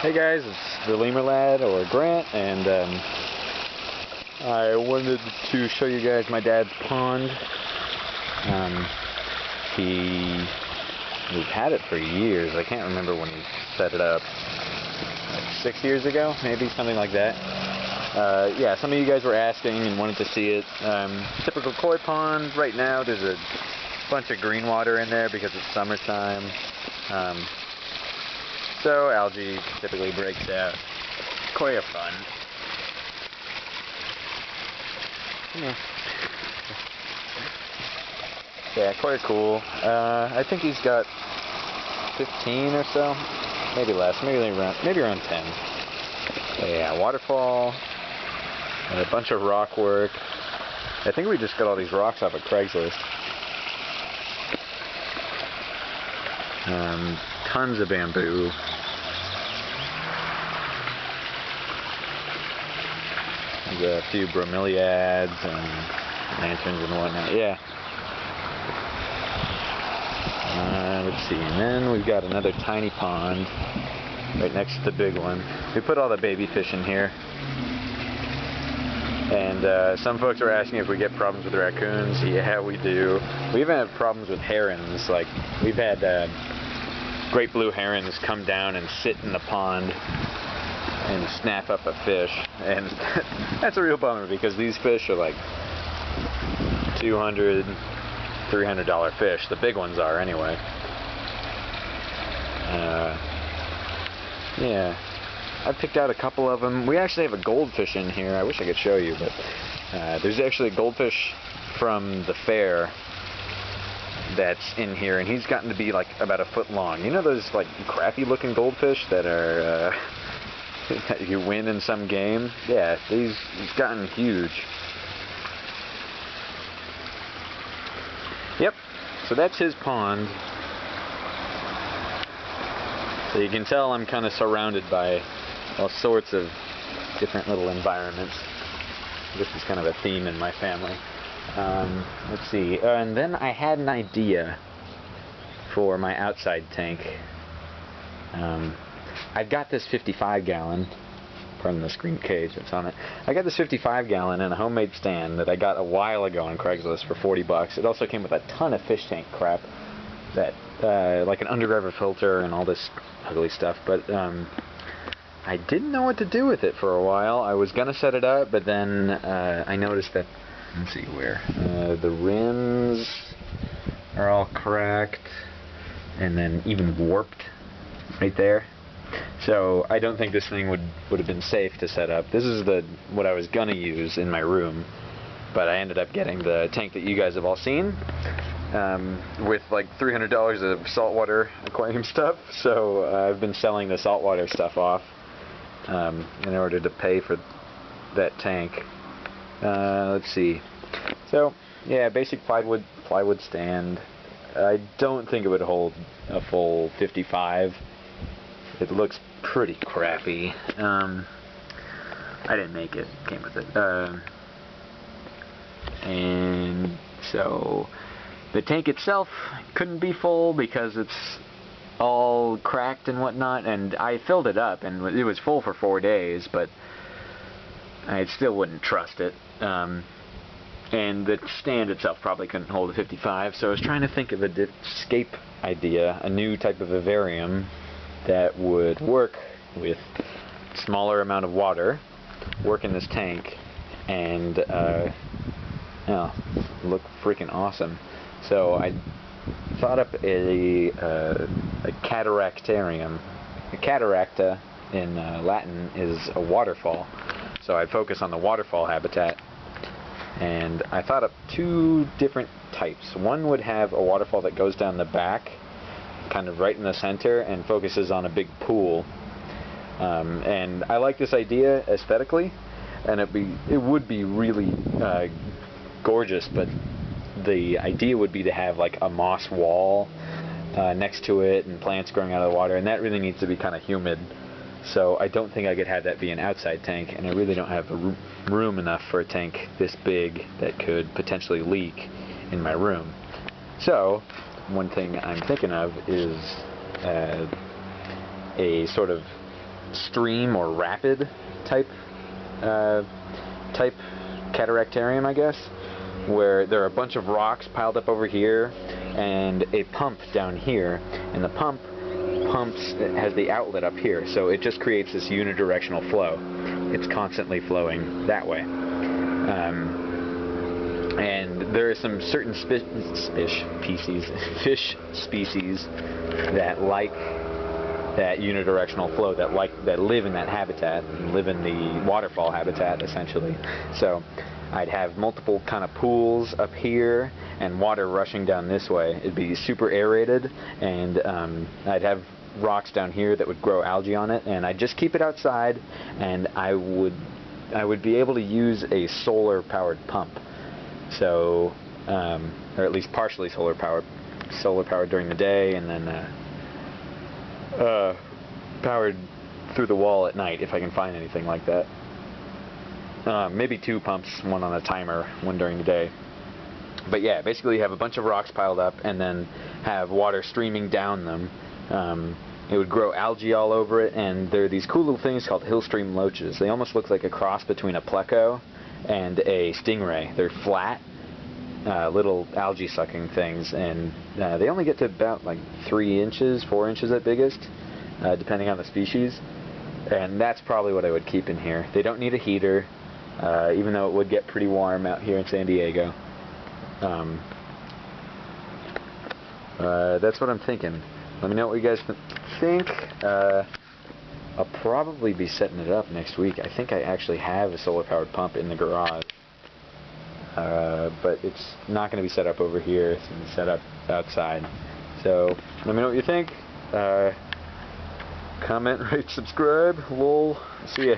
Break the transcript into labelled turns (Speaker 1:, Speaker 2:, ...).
Speaker 1: Hey guys, it's the Lemur Lad, or Grant, and I wanted to show you guys my dad's pond. We've had it for years. I can't remember when he set it up. Like 6 years ago, maybe, something like that. Yeah, some of you guys were asking and wanted to see it. Typical koi pond. Right now there's a bunch of green water in there because it's summertime. So algae typically breaks out. Koi are fun. Yeah, koi are cool. I think he's got 15 or so, maybe less, maybe around 10. But yeah, waterfall, and a bunch of rock work. I think we just got all these rocks off of Craigslist. Tons of bamboo. There's a few bromeliads and lanterns and whatnot. Yeah. Let's see. And then we've got another tiny pond right next to the big one. We put all the baby fish in here. And some folks are asking if we get problems with raccoons. Yeah, we do. We even have problems with herons. Like, we've had great blue herons come down and sit in the pond and snap up a fish, and that's a real bummer because these fish are like $200, $300 fish. The big ones are anyway. Yeah, I picked out a couple of them. We actually have a goldfish in here. I wish I could show you, but there's actually a goldfish from the fair that's in here, and he's gotten to be like about a foot long. You know those like crappy looking goldfish that are that you win in some game? Yeah, he's gotten huge. Yep, so that's his pond. So you can tell I'm kind of surrounded by all sorts of different little environments. This is kind of a theme in my family. Let's see, and then I had an idea for my outside tank. I've got this 55-gallon, pardon the screen cage that's on it. I got this 55-gallon in a homemade stand that I got a while ago on Craigslist for 40 bucks. It also came with a ton of fish tank crap, that like an underground filter and all this ugly stuff, but I didn't know what to do with it for a while. I was gonna set it up, but then I noticed that, let's see where, the rims are all cracked and then even warped right there. So I don't think this thing would have been safe to set up. This is what I was gonna use in my room, but I ended up getting the tank that you guys have all seen, with like $300 of saltwater aquarium stuff. So I've been selling the saltwater stuff off in order to pay for that tank. Let's see. So yeah, basic plywood stand. I don't think it would hold a full 55. It looks pretty crappy. I didn't make it. It came with it. And so the tank itself couldn't be full because it's all cracked and whatnot, and I filled it up and it was full for 4 days, but I still wouldn't trust it. And the stand itself probably couldn't hold a 55, so I was trying to think of an escape idea, a new type of vivarium that would work with smaller amount of water, work in this tank, and look freaking awesome. So I thought up a cataractarium. A cataracta in Latin is a waterfall, so I'd focus on the waterfall habitat. And I thought up two different types. One would have a waterfall that goes down the back, kind of right in the center, and focuses on a big pool. And I like this idea aesthetically, and it would be really gorgeous, but the idea would be to have like a moss wall next to it and plants growing out of the water, and that really needs to be kind of humid. So I don't think I could have that be an outside tank, and I really don't have room enough for a tank this big that could potentially leak in my room. So one thing I'm thinking of is a sort of stream or rapid type cataractarium, I guess, where there are a bunch of rocks piled up over here and a pump down here, and the pump has the outlet up here, so it just creates this unidirectional flow. It's constantly flowing that way. And there are some certain fish species that like that unidirectional flow, that live in that habitat, live in the waterfall habitat essentially. So I'd have multiple kind of pools up here and water rushing down this way. It'd be super aerated, and I'd have rocks down here that would grow algae on it, and I'd just keep it outside, and I would be able to use a solar powered pump. So or at least partially solar powered during the day, and then powered through the wall at night if I can find anything like that. Maybe 2 pumps, one on a timer, one during the day. But yeah, basically you have a bunch of rocks piled up and then have water streaming down them. It would grow algae all over it, and there are these cool little things called hill stream loaches. They almost look like a cross between a pleco and a stingray. They're flat, little algae sucking things, and they only get to about like 3 inches, 4 inches at biggest, depending on the species. And that's probably what I would keep in here. They don't need a heater, even though it would get pretty warm out here in San Diego. That's what I'm thinking. Let me know what you guys think. I'll probably be setting it up next week. I think I actually have a solar powered pump in the garage, but it's not going to be set up over here. It's going to be set up outside. So let me know what you think. Comment, rate, subscribe. We'll see ya.